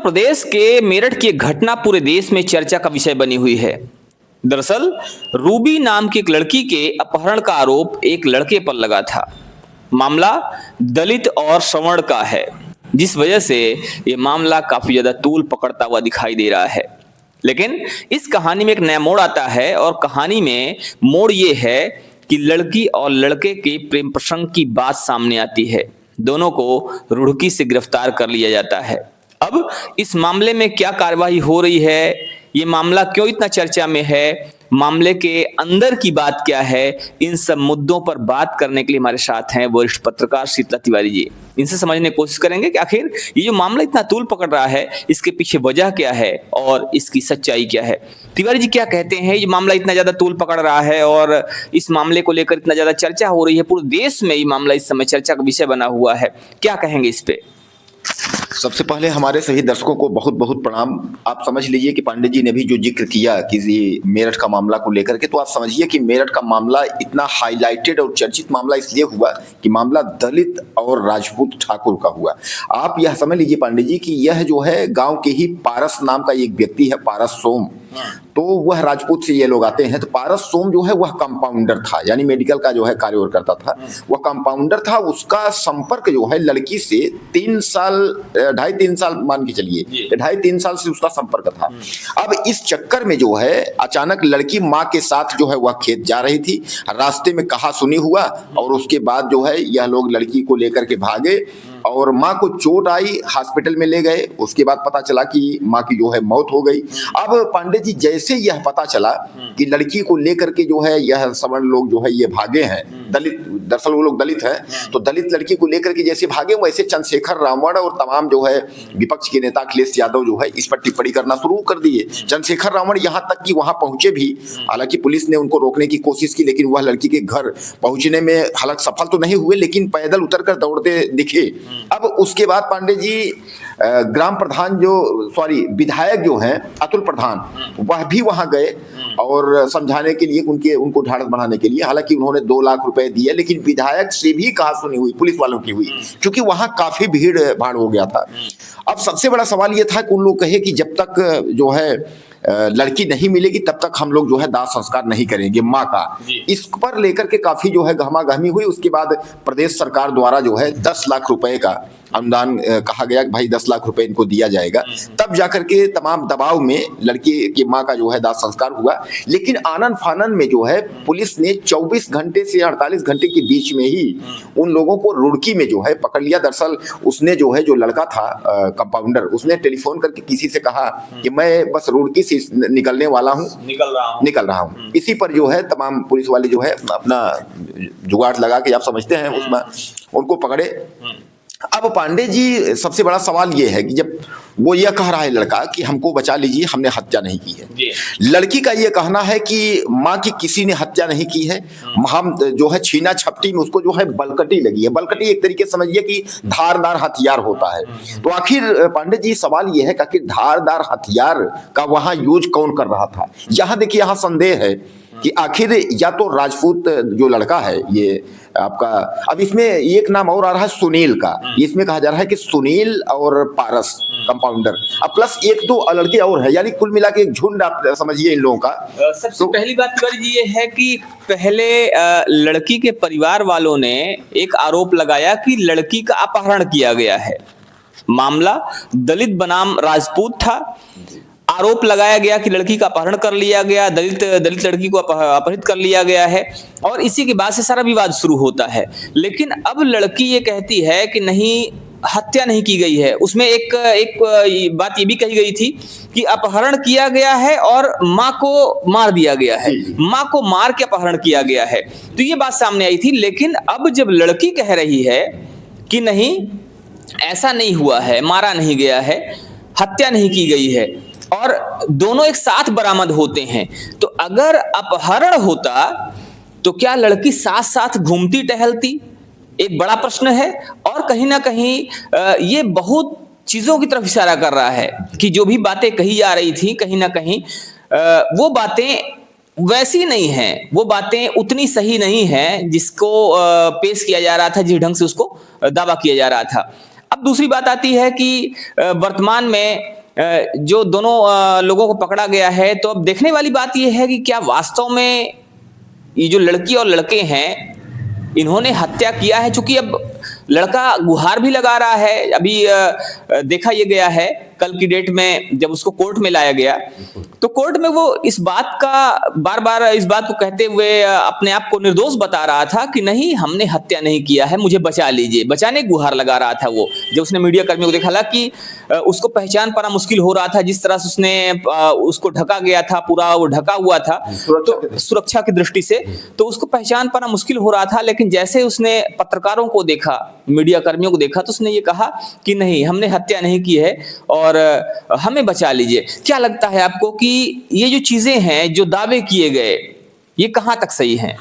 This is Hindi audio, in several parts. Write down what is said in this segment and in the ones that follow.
प्रदेश के मेरठ की एक घटना पूरे देश में चर्चा का विषय बनी हुई है। दरअसल रूबी नाम की एक लड़की के अपहरण का आरोप एक लड़के पर लगा था। मामला दलित और सवर्ण का है, जिस वजह से ये मामला काफी ज्यादा तूल पकड़ता हुआ दिखाई दे रहा है। लेकिन इस कहानी में एक नया मोड़ आता है और कहानी में मोड़ ये है कि लड़की और लड़के के प्रेम प्रसंग की बात सामने आती है। दोनों को रुड़की से गिरफ्तार कर लिया जाता है। अब इस मामले में क्या कार्रवाई हो रही है, ये मामला क्यों इतना चर्चा में है, मामले के अंदर की बात क्या है, इन सब मुद्दों पर बात करने के लिए हमारे साथ हैं वरिष्ठ पत्रकार शीतला तिवारी जी। इनसे समझने की कोशिश करेंगे कि आखिर ये जो मामला इतना तूल पकड़ रहा है, इसके पीछे वजह क्या है और इसकी सच्चाई क्या है। तिवारी जी क्या कहते हैं, ये मामला इतना ज्यादा तूल पकड़ रहा है और इस मामले को लेकर इतना ज्यादा चर्चा हो रही है, पूरे देश में ये मामला इस समय चर्चा का विषय बना हुआ है, क्या कहेंगे इस पे? सबसे पहले हमारे सभी दर्शकों को बहुत बहुत प्रणाम। आप समझ लीजिए कि पांडे जी ने भी जो जिक्र किया कि मेरठ का मामला को लेकर के, तो आप समझिए कि मेरठ का मामला इतना हाईलाइटेड और चर्चित मामला इसलिए हुआ कि मामला दलित और राजपूत ठाकुर का हुआ। आप यह समझ लीजिए पांडे जी कि यह जो है गांव के ही पारस नाम का एक व्यक्ति है, पारस सोम, तो वह राजपूत से ये लोग आते हैं। तो पारस सोम जो है वह कंपाउंडर था, यानी मेडिकल का जो है कार्य करता था, वह कंपाउंडर था। उसका संपर्क जो है लड़की से 2.5-3 साल मान के चलिए, 2.5-3 साल से उसका संपर्क था। अब इस चक्कर में जो है अचानक लड़की माँ के साथ जो है वह खेत जा रही थी, रास्ते में कहा सुनी हुआ और उसके बाद जो है यह लोग लड़की को लेकर के भागे और माँ को चोट आई, हॉस्पिटल में ले गए। उसके बाद पता चला कि माँ की जो है मौत हो गई। अब पांडे जी जैसे यह पता चला कि लड़की को लेकर के जो है यह सवर्ण लोग जो है ये भागे हैं, दलित, दरअसल वो लोग दलित हैं, तो दलित लड़की को लेकर के जैसे भागे, वैसे चंद्रशेखर रावण और तमाम जो है विपक्ष के नेता अखिलेश यादव जो है इस पर टिप्पणी करना शुरू कर दिए। चंद्रशेखर रावण यहाँ तक कि वहां पहुंचे भी, हालांकि पुलिस ने उनको रोकने की कोशिश की, लेकिन वह लड़की के घर पहुंचने में हालांकि सफल तो नहीं हुए, लेकिन पैदल उतर कर दौड़ते दिखे। अब उसके बाद पांडे जी ग्राम प्रधान विधायक जो हैं अतुल प्रधान, वह भी वहां गए और समझाने के लिए उनको ढाढ़स बढ़ाने के लिए। हालांकि उन्होंने 2 लाख रुपए दिए, लेकिन विधायक से भी कहा सुनी हुई पुलिस वालों की हुई, क्योंकि वहां काफी भीड़ भाड़ हो गया था। अब सबसे बड़ा सवाल यह था कि उन लोग कहे कि जब तक जो है लड़की नहीं मिलेगी तब तक हम लोग जो है दाह संस्कार नहीं करेंगे माँ का। इस पर लेकर के काफी जो है गहमागहमी हुई। उसके बाद प्रदेश सरकार द्वारा जो है 10 लाख रुपए का अनुदान कहा गया कि भाई 10 लाख रुपए इनको दिया जाएगा। तब जाकर के तमाम दबाव में लड़की की माँ का जो है दाह संस्कार हुआ। लेकिन आनन फानन में जो है पुलिस ने 24 घंटे से 48 घंटे के बीच में ही उन लोगों को रुड़की में जो है पकड़ लिया। दरअसल उसने जो है, जो लड़का था कंपाउंडर, उसने टेलीफोन करके किसी से कहा कि मैं बस रुड़की से निकलने वाला हूँ, निकल रहा हूँ। इसी पर जो है तमाम पुलिस वाले जो है अपना जुगाड़ लगा के, आप समझते हैं, उसमें उनको पकड़े। अब पांडे जी सबसे बड़ा सवाल ये है कि जब वो ये कह रहा है लड़का कि हमको बचा लीजिए, हमने हत्या नहीं की है, लड़की का ये कहना है कि माँ की किसी ने हत्या नहीं की है, हम जो है छीना झपटी में उसको जो है बलकटी लगी है। बलकटी एक तरीके से समझिए कि धारदार हथियार होता है। तो आखिर पांडे जी सवाल ये है कि धारदार हथियार का वहां यूज कौन कर रहा था। यहाँ देखिए, यहाँ संदेह है कि आखिर या तो राजपूत जो लड़का है ये आपका, अब इसमें एक नाम और आ रहा है सुनील का, इसमें कहा जा रहा है कि सुनील और पारस कंपाउंडर, अब प्लस 1-2 लड़के और है, यानी कुल मिला के एक झुंड आप समझिए इन लोगों का। सबसे पहली बात तिवारी जी ये है कि पहले लड़की के परिवार वालों ने एक आरोप लगाया कि लड़की का अपहरण किया गया है। मामला दलित बनाम राजपूत था। आरोप लगाया गया कि लड़की का अपहरण कर लिया गया, दलित लड़की को अपहरित कर लिया गया है, और इसी के बाद से सारा विवाद शुरू होता है। लेकिन अब लड़की ये कहती है कि नहीं, हत्या नहीं की गई है। उसमें एक बात ये भी कही गई थी कि अपहरण किया गया है और माँ को मार दिया गया है, माँ को मार के अपहरण किया गया है, तो ये बात सामने आई थी। लेकिन अब जब लड़की कह रही है कि नहीं, ऐसा नहीं हुआ है, मारा नहीं गया है, हत्या नहीं की गई है, और दोनों एक साथ बरामद होते हैं, तो अगर अपहरण होता तो क्या लड़की साथ साथ घूमती टहलती? एक बड़ा प्रश्न है। और कहीं ना कहीं ये बहुत चीजों की तरफ इशारा कर रहा है कि जो भी बातें कही जा रही थी, कहीं ना कहीं वो बातें वैसी नहीं हैं, वो बातें उतनी सही नहीं हैं जिसको पेश किया जा रहा था, जिस ढंग से उसको दावा किया जा रहा था। अब दूसरी बात आती है कि वर्तमान में जो दोनों लोगों को पकड़ा गया है, तो अब देखने वाली बात यह है कि क्या वास्तव में ये जो लड़की और लड़के हैं इन्होंने हत्या किया है। चूंकि अब लड़का गुहार भी लगा रहा है, अभी देखा यह गया है कल की डेट में जब उसको कोर्ट में लाया गया, तो कोर्ट में वो इस बात का बार बार इस बात को कहते हुए अपने आप को निर्दोष बता रहा था कि नहीं, हमने हत्या नहीं किया है, मुझे बचा लीजिए, बचाने गुहार लगा रहा था वो। जब उसने मीडिया कर्मियों को देखा, हालांकि उसको पहचान पाना मुश्किल हो रहा था, जिस तरह से उसने उसको ढका गया था, पूरा वो ढका हुआ था तो सुरक्षा की दृष्टि से, तो उसको पहचान पाना मुश्किल हो रहा था। लेकिन जैसे उसने पत्रकारों को देखा, मीडिया कर्मियों को देखा, तो उसने ये कहा कि नहीं, हमने हत्या नहीं की है और हमें बचा लीजिए। क्या लगता है आपको कि ये जो चीजें हैं, जो दावे किए गए, ये कहां तक सही हैं?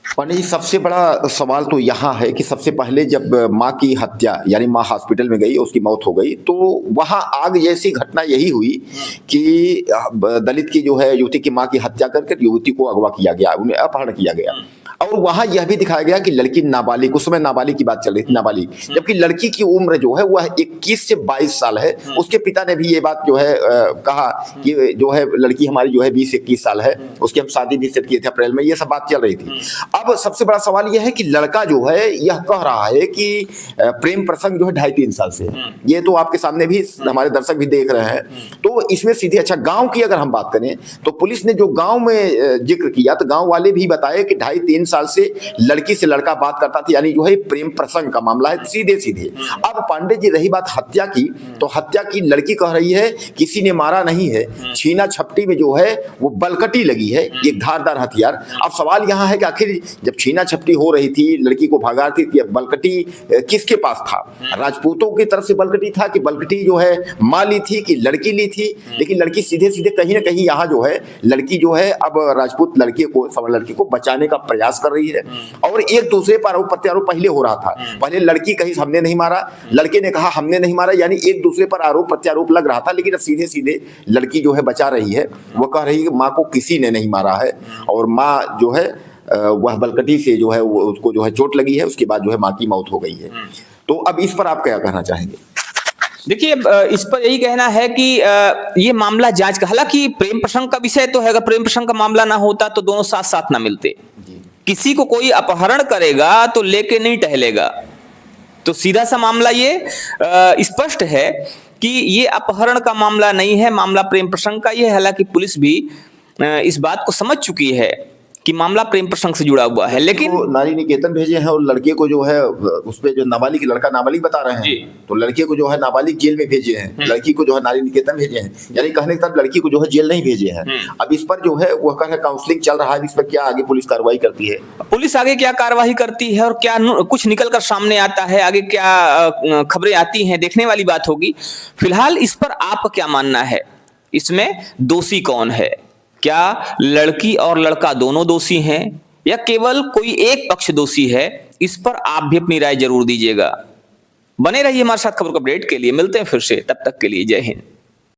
पांडे जी, सबसे बड़ा सवाल तो यहाँ है कि सबसे पहले जब माँ की हत्या, यानी माँ हॉस्पिटल में गई, उसकी मौत हो गई, तो वहाँ आग जैसी घटना यही हुई कि दलित की जो है युवती की माँ की हत्या करके युवती को अगवा किया गया, उन्हें अपहरण किया गया। और वहां यह भी दिखाया गया कि लड़की नाबालिग, उस समय नाबालिग की बात चल रही थी, नाबालिग, जबकि लड़की की उम्र जो है वह 21 से 22 साल है। उसके पिता ने भी ये बात जो है कहा कि जो है लड़की हमारी जो है 20 से 21 साल है, उसकी हम शादी भी सेट किए थे अप्रैल में, ये सब बात चल रही थी। अब सबसे बड़ा सवाल यह है कि लड़का जो है यह कह रहा है कि प्रेम प्रसंग जो है 2.5-3 साल से, ये तो आपके सामने भी हमारे दर्शक भी देख रहे हैं। तो इसमें सीधे, अच्छा गांव की अगर हम बात करें तो पुलिस ने जो गांव में जिक्र किया, तो गांव वाले भी बताए कि 2.5-3 साल से लड़की से लड़का बात करता था, यानी जो है प्रेम प्रसंग का मामला है सीधे सीधे। अब पांडे जी, रही बात हत्या की, तो हत्या की लड़की कह रही है किसी ने मारा नहीं है, छीना छपटी में जो है वो बलकटी लगी है, एक धारदार हथियार। अब सवाल यहाँ है कि आखिर जब छीना छपटी हो रही थी, लड़की को भगा रही थी, बलकटी किसके पास था? राजपूतों की तरफ से बलकटी था कि बलकटी जो है माँ ली थी कि लड़की ली थी? लेकिन लड़की सीधे सीधे कहीं ना कहीं यहाँ जो है लड़की जो है अब राजपूत लड़के को बचाने का प्रयास कर रही है। और एक दूसरे पर आरोप प्रत्यारोप पहले हो रहा था। पहले लड़की कही हमने नहीं मारा, लड़के ने कहा हमने नहीं मारा, यानी एक दूसरे पर आरोप प्रत्यारोप लग रहा था। लेकिन अब सीधे सीधे लड़की जो है बचा रही है, वो कह रही है कि माँ को किसी ने नहीं मारा है, और माँ जो है वह बलकटी से जो है वो उसको जो है चोट लगी है, उसके बाद जो है माँ की मौत हो गई है। तो अब इस पर आप क्या कहना चाहेंगे? देखिए, इस पर यही कहना है कि ये मामला जांच का, हालांकि प्रेम प्रसंग का विषय तो है, अगर प्रेम प्रसंग का मामला ना होता तो दोनों साथ साथ ना मिलते। किसी को कोई अपहरण करेगा तो लेके नहीं टहलेगा। तो सीधा सा मामला ये स्पष्ट है कि ये अपहरण का मामला नहीं है, मामला प्रेम प्रसंग का ही है। हालांकि पुलिस भी इस बात को समझ चुकी है कि मामला प्रेम प्रसंग से जुड़ा हुआ है। लेकिन तो नारी निकेतन भेजे हैं और लड़के को जो है उस पे जो नाबालिग, लड़का नाबालिग बता रहे हैं, तो लड़के को जो है नाबालिग जेल में भेजे हैं, लड़की को जो है नारी निकेतन भेजे हैं, यानी कहने के साथ लड़की को जो है जेल नहीं भेजे हैं। अब इस पर जो है वह कह रहे काउंसलिंग चल रहा है, इस पर क्या आगे पुलिस कार्रवाई करती है? पुलिस आगे क्या कार्रवाई करती है और क्या कुछ निकल कर सामने आता है, आगे क्या खबरें आती हैं, देखने वाली बात होगी। फिलहाल इस पर आपका क्या मानना है? इसमें दोषी कौन है? क्या लड़की और लड़का दोनों दोषी हैं या केवल कोई एक पक्ष दोषी है? इस पर आप भी अपनी राय जरूर दीजिएगा। बने रहिए हमारे साथ खबर को अपडेट के लिए। मिलते हैं फिर से, तब तक के लिए जय हिंद।